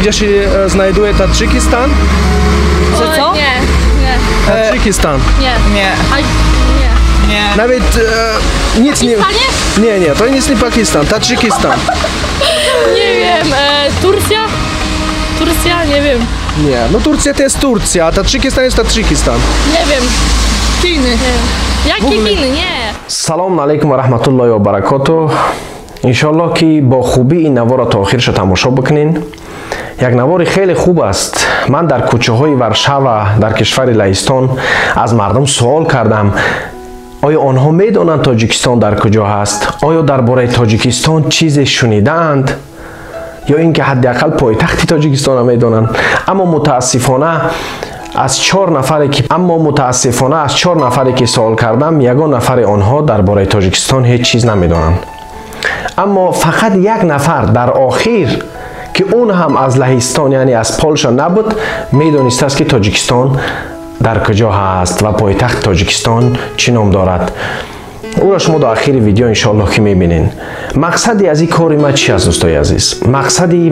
Gdzie się znajduje Tadżykistan? Że co? Nie. Tadżykistan. Nie. Nie. Nawet nic nie... Pakistanie? Nie, to jest nie Pakistan, Tadżykistan. Nie wiem. Turcja? Turcja? Nie wiem. Nie, no Turcja to jest Turcja, a Tadżykistan jest Tadżykistan. Nie wiem. Chiny. Jakie Chiny? Nie. Салом алейкум ва раҳматуллоҳи ва баракатуҳ. Иншоаллоҳ ки бо хубӣ ин наворро то охирша тамошо бикунин. Як навори хеле хуб аст. Ман дар кӯчаҳои Варшава дар кишвари Лаҳистон аз мардум суол кардам. оё онҳо медонанд Тоҷикистон дар куҷо ҳаст? оё дар бораи Тоҷикистон чизе шунидаанд? ё ин ки ҳадди ақал пойтахти Тоҷикистонро медонанд? Аммо мутаассифона аз 4 нафаре ки суол кардам, ягон нафари онҳо дар бораи Тоҷикистон ҳеҷ чиз намедонанд. аммо фақат як нафар дар охир ки он ҳам аз Лаҳистон, яъне аз Полша набуд, медонистааст ки Тоҷикистон дар куҷо ҳаст ва пойтахти Тоҷикистон чӣ ном дорад. اونا شما در آخر ویدیو انشالله که میبینین. مقصدی از این کاری ما چی است دوستای عزیز؟ مقصدی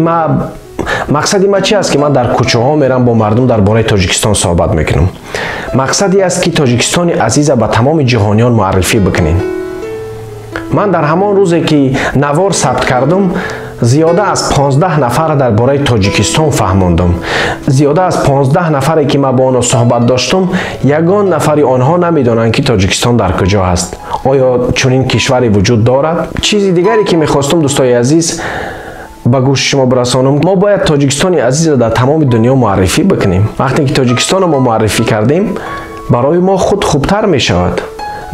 ما چی است که من در کوچه ها میرم با مردم در باره تاجیکستان صحبت میکنم. مقصدی است که تاجیکستان عزیز به تمام جهانیان معرفی بکنین. من در همان روزی که نوار ثبت کردم زیاده از 15 نفر در باره تاجیکستان فهماندم. زیاده از 15 نفری که ما با آنها صحبت داشتم، یگان نفری آنها نمیدانند که تاجیکستان در کجا است. آیا چنین کشوری وجود دارد؟ چیزی دیگری که میخواستم دوستای عزیز با گوش شما برسانم، ما باید تاجیکستان عزیز را در تمام دنیا معرفی بکنیم. وقتی که تاجیکستان ما معرفی کردیم، برای ما خود خوبتر می شود.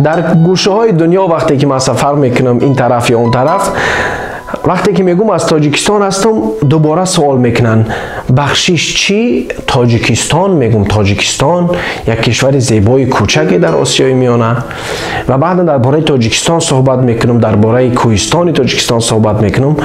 در گوشه های دنیا وقتی که ما سفر میکنم این طرف یا اون طرف، وقتی که میگم از تاجیکستان هستم، دوباره سوال میکنن بخشش چی؟ تاجیکستان. میگم تاجیکستان یک کشور زیبای کوچکی در آسیای میانه. و بعد درباره تاجیکستان صحبت میکنم، درباره کوهستان تاجیکستان صحبت میکنم،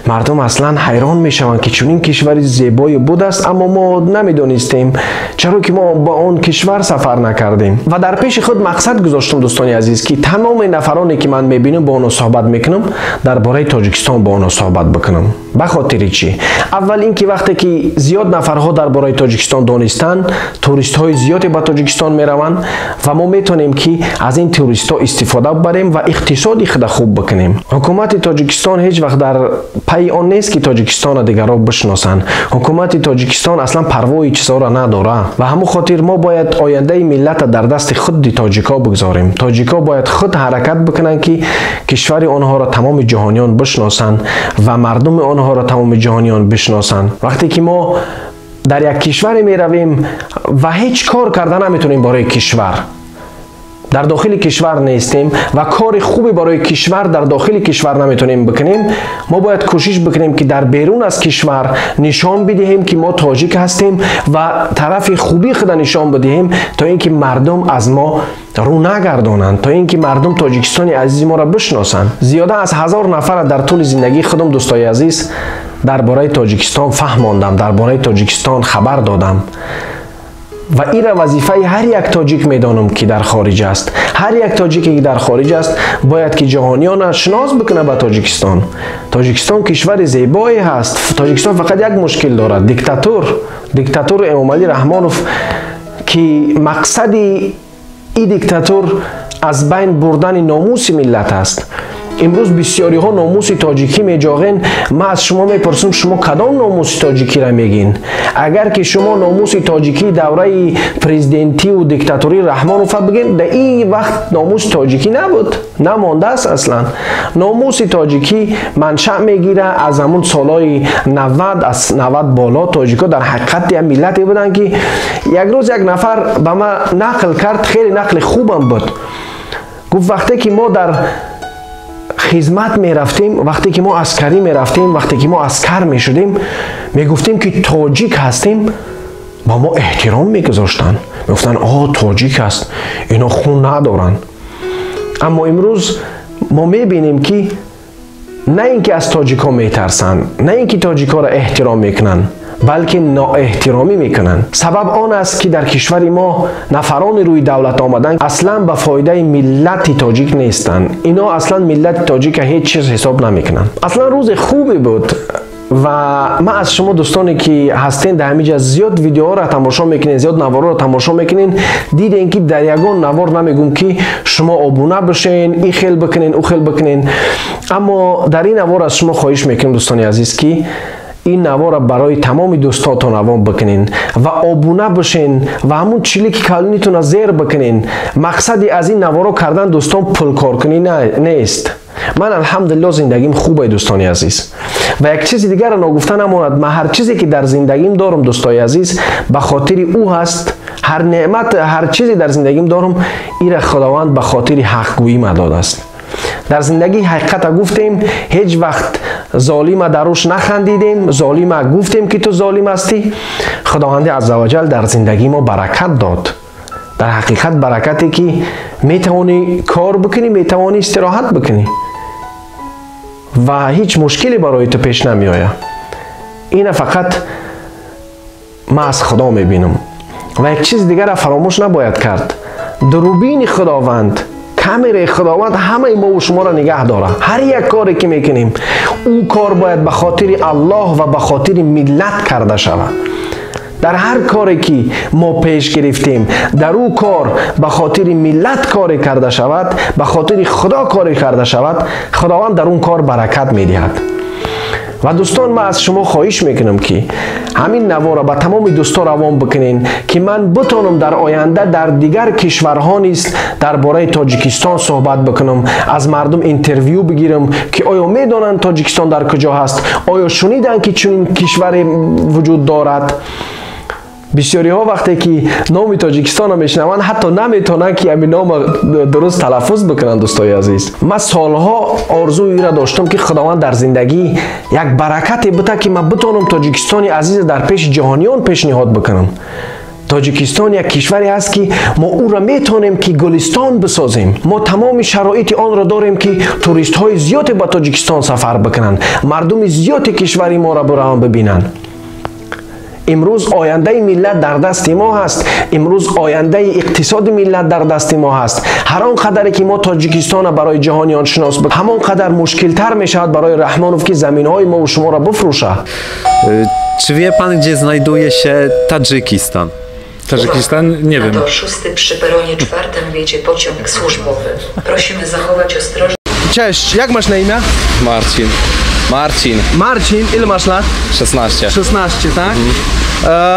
مردم اصلا حیران میشوند که چنین کشوری زیبایی بود است، اما ما نمیدانستیم چرا که ما با اون کشور سفر نکردیم. و در پیش خود مقصد گذاشتم دوستان عزیز که تمام نفرانی که من میبینم با اونها صحبت میکنم، درباره تاجیکستان با آنها صحبت بکنم. به خاطر چی؟ اول اینکه وقتی که زیاد نفرها درباره تاجیکستان دانستن، توریست های زیادی به تاجیکستان میروند و ما میتونیم که از این توریست ها استفاده ببریم و اقتصادی خود خوب بکنیم. حکومت تاجیکستان هیچ وقت در پی آن نیست که تاجیکستان دیگرها بشناسند. حکومت تاجیکستان اصلا پروای چیزا را نداره و همون خاطر ما باید آینده ملت در دست خود تاجیکا بگذاریم. تاجیکا باید خود حرکت بکنن که کشور آنها را تمام جهانیان بشناسند و مردم آنها را تمام جهانیان بشناسند. وقتی که ما در یک کشور می رویم و هیچ کار کردن نمیتونیم برای کشور، در داخل کشور نیستیم و کار خوبی برای کشور در داخل کشور نمیتونیم بکنیم، ما باید کوشش بکنیم که در بیرون از کشور نشان بدهیم که ما تاجیک هستیم و طرف خوبی خود نشان بدهیم تا اینکه مردم از ما رو نگردانند، تا اینکه مردم تاجیکستان عزیز ما را بشناسند. زیاده از 1000 نفر در طول زندگی خودم دوستای عزیز درباره تاجیکستان فهماندم، درباره تاجیکستان خبر دادم و این وظیفه هر یک تاجیک میدانم که در خارج است. هر یک تاجیکی که در خارج است باید که جهانیان شناس بکنه به تاجیکستان. تاجیکستان کشور زیبایی هست. تاجیکستان فقط یک مشکل دارد، دیکتاتور امام علی رحمانوف که مقصد این دیکتاتور از بین بردن ناموس ملت است. امروز بسیاری ها ناموس تاجیکی میجاغین. ما از شما میپرسم شما کدام ناموس تاجیکی را میگین؟ اگر که شما ناموس تاجیکی دوره پرزیدنتی و دیکتاتوری رحمانوف بگین، در این وقت ناموس تاجیکی نبود، نمانده است اصلا. ناموس تاجیکی منشأ میگیره از همون سالهای 90، از 90 بالا. تاجیکا در حقیقت یک ملتی بودن که یک روز یک نفر به ما نقل کرد، خیلی نقل خوبم بود. گفت وقتی که ما در خدمت می رفتیم، وقتی که ما عسکری می رفتیم، وقتی که ما عسکر می شدیم، می گفتیم که تاجیک هستیم، با ما احترام می گذاشتن. می گفتن آه تاجیک است، اینا خون ندارن. اما امروز ما می بینیم که نه اینکه از تاجیکا می ترسن، نه اینکه تاجیکا را احترام می کنن، بلکه نااحترامی میکنن. سبب آن است که در کشور ما نفران روی دولت آمدن اصلا به فایده ملت تاجیک نیستن. اینا اصلا ملت تاجیک هیچ چیز حساب نمیکنن. اصلا روز خوبی بود و ما از شما دوستانی که هستین در همینجا زیاد ویدیوها را تماشا میکنین، زیاد نوارا را تماشا میکنین، دیدین که در یگان نوار نمیگم که شما ابونه بشین، این خیل بکنین، او خیل بکنین، اما در این نوار از شما خواهش میکنم دوستانی عزیز که این نوار را برای تمام دوستاتون روان بکنین و ابونه بشین و همون چلیک کلونیتون را زیر بکنین. مقصدی از این نوارا کردن دوستان پول کار کنی نیست. من الحمدلله زندگیم خوبه دوستانی عزیز و یک چیز دیگر را نگفتن نماند. من هر چیزی که در زندگیم دارم دوستای عزیز به خاطر او هست. هر نعمت، هر چیزی در زندگیم دارم این خداوند به خاطر حق گویی ما داده است. در زندگی حقیقت گفتیم، هیچ وقت ظالم دروش نخندیدیم، ظالم گفتیم که تو ظالم هستی. خداوند عزوجل در زندگی ما برکت داد. در حقیقت برکتی که میتوانی کار بکنی، میتوانی استراحت بکنی و هیچ مشکلی برای تو پیش نمی آید. این فقط ما از خدا میبینم و یک چیز دیگر فراموش نباید کرد. دروبین خداوند، کامره خداوند همه ما و شما را نگه داره. هر یک کاری که میکنیم او کار باید به خاطر الله و به خاطر ملت کرده شود. در هر کاری که ما پیش گرفتیم در او کار به خاطر ملت کاری کرده شود، به خاطر خدا کاری کرده شود، خداوند در اون کار برکت میدهد. و دوستان من از شما خواهش میکنم که همین نوار را به تمام دوستان روان بکنین که من بتونم در آینده در دیگر کشورها نیست درباره تاجیکستان صحبت بکنم، از مردم اینترویو بگیرم که آیا میدونن تاجیکستان در کجا هست، آیا شنیدن که چنین کشوری وجود دارد. بسیاری ها وقتی که نام تاجیکستان میشنوند حتی نمیتونن که همین نام درست تلفظ بکنن. دوستای عزیز من سالها آرزوی را داشتم که خداوند در زندگی یک برکتی بده که من بتونم تاجیکستان عزیز در پیش جهانیان پیشنهاد بکنم. تاجیکستان یک کشوری است که ما او را میتونیم که گلستان بسازیم. ما تمام شرایط آن را داریم که توریست های زیادی به تاجیکستان سفر بکنن، مردم زیادی کشوری ما را برام ببینن. امروز آینده ملت در دست ما هست. امروز آینده اقتصاد ملت در دست ما هست. هر آن قدری که ما تاجیکستان برای جهانیان شناس بکنیم همان قدر مشکل تر می شود برای رحمانوف که زمین های ما و شما را بفروشه. Czy wie pan, gdzie znajduje się Tadżykistan? Tadżykistan? Nie wiem. Na tor 6 przy peronie 4 jedzie pociąg służbowy. Prosimy zachować ostrożność. Cześć, jak masz na imię? Marcin. Marcin, ile masz lat? 16. 16, tak?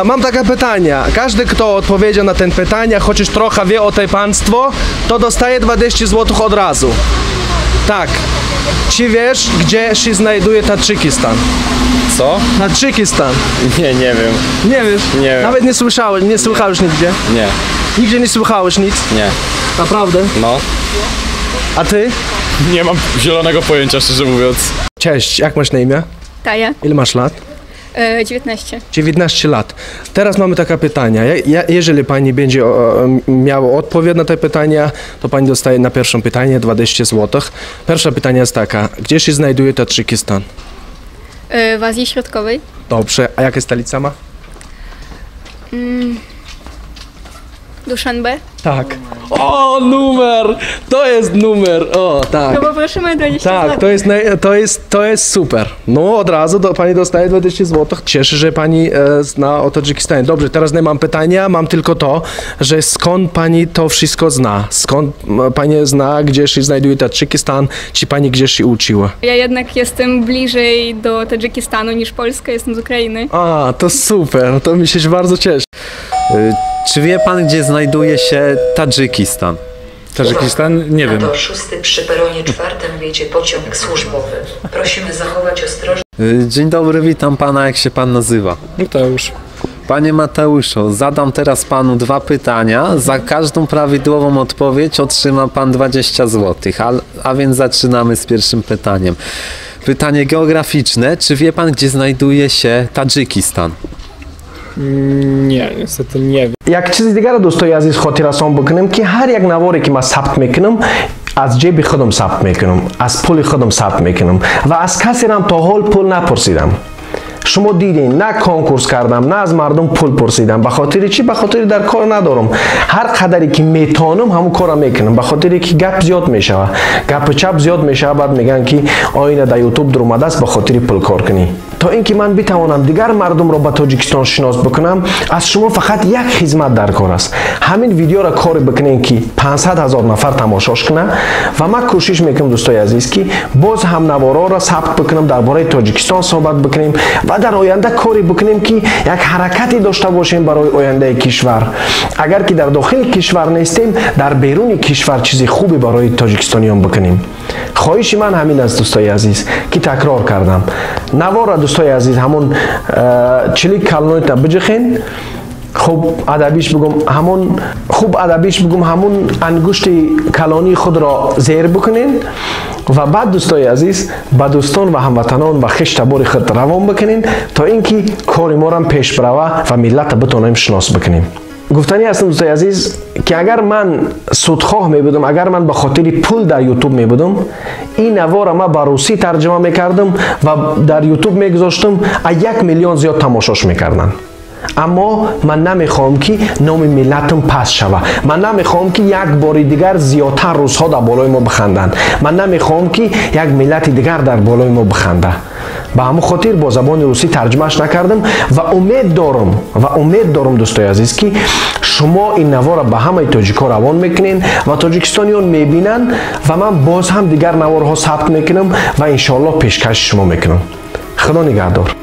Mam takie pytanie. Każdy, kto odpowiedział na te pytania, chociaż trochę wie o tej państwo, to dostaje 20 zł od razu. Tak. Czy wiesz, gdzie się znajduje Tadżykistan? Co? Tadżykistan. Nie wiem. Nie wiesz? Nie wiem. Nawet nie słyszałeś nigdzie? Nie. Nigdzie nie słuchałeś nic? Nie. Naprawdę? No. A ty? Nie mam zielonego pojęcia, szczerze mówiąc. Cześć, jak masz na imię? Taja. Ile masz lat? 19. 19 lat. Teraz mamy takie pytania. Jeżeli pani będzie miała odpowiedź na te pytania, to pani dostaje na pierwsze pytanie 20 zł. Pierwsze pytanie jest taka. Gdzie się znajduje Tadżykistan? W Azji Środkowej. Dobrze. A jaka stolica ma? Duszanbe. Tak. O, numer! To jest numer! O, tak. No poprosimy 20 Tak, to jest super. No od razu pani dostaje 20 zł. Cieszę, że pani zna o Tadżykistanie. Dobrze, teraz nie mam pytania, mam tylko to, że skąd pani to wszystko zna? Skąd pani zna, gdzie się znajduje Tadżykistan? Czy pani gdzieś się uczyła? Ja jednak jestem bliżej do Tadżykistanu niż Polska, jestem z Ukrainy. A, to super, to mi się bardzo cieszy. Czy wie pan, gdzie znajduje się Tadżykistan? Tadżykistan? Nie Na wiem. tor 6 przy peronie 4 jedzie pociąg służbowy. Prosimy zachować ostrożność. Dzień dobry, witam pana, jak się pan nazywa? Mateusz. Panie Mateuszu, zadam teraz panu 2 pytania. Za każdą prawidłową odpowiedź otrzyma pan 20 zł. A więc zaczynamy z pierwszym pytaniem. Pytanie geograficzne. Czy wie pan, gdzie znajduje się Tadżykistan? Nie, niestety nie wiem. یک چیز دیگر دوستای عزیز خاطررسان بکنم که هر یک نواری که من ثبت میکنم از جیب خودم ثبت میکنم، از پول خودم ثبت میکنم و از کسی هم تا حال پول نپرسیدم. شما دیدین نه کنکورس کردم نه از مردم پول پرسیدم. به خاطر چی؟ به خاطر در کار ندارم. هر قدری که میتونم همون کارو میکنم. به خاطر که گپ زیاد میشه، گپ چپ زیاد میشه، بعد میگن که آینه در یوتیوب در اومده است به خاطر پول کار کنی. تا اینکه من بتوانم دیگر مردم را به تاجیکستان شناس بکنم، از شما فقط یک خدمت درکار است. همین ویدیو را کار بکنین که 500,000 نفر تماشاش کنه و من کوشش میکنم دوستای عزیز که باز هم نوارا را ثبت بکنم، درباره تاجیکستان صحبت بکنیم و در آینده کاری بکنیم که یک حرکتی داشته باشیم برای آینده کشور. اگر که در داخل کشور نیستیم، در بیرون کشور چیزی خوبی برای تاجیکستانیان بکنیم. خواهش من همین است دوستای عزیز که تکرار کردم. نوارا دوستای عزیز همون 40 کلونی تا بجخین. خوب ادبیش بگم همون انگشت کلانی خود را زیر بکنین و بعد دوستای عزیز به دوستان و هموطنان و خشت بار خود روان بکنین تا اینکه کار ما را پیش بروه و ملت بتونیم شناس بکنیم. گفتنی هستم دوستای عزیز که اگر من سودخواه می بودم، اگر من به خاطر پول در یوتیوب می بودم، این نوار ما به روسی ترجمه می کردم و در یوتیوب می گذاشتم، 1 میلیون زیاد تماشاش می کردن. اما من نمیخوام که نام ملتم پس شوه. من نمیخوام که یک بار دیگر زیادتر روس‌ها در بالای ما بخندن. من نمیخوام که یک ملت دیگر در بالای ما بخنده. به همون خاطر با زبان روسی ترجمهش نکردم و امید دارم دوستای عزیز که شما این نوار را به همه تاجیکا روان میکنین و تاجیکستانیان میبینن و من باز هم دیگر نوارها ثبت میکنم و انشالله پیشکش شما میکنم. خدا نگهدار.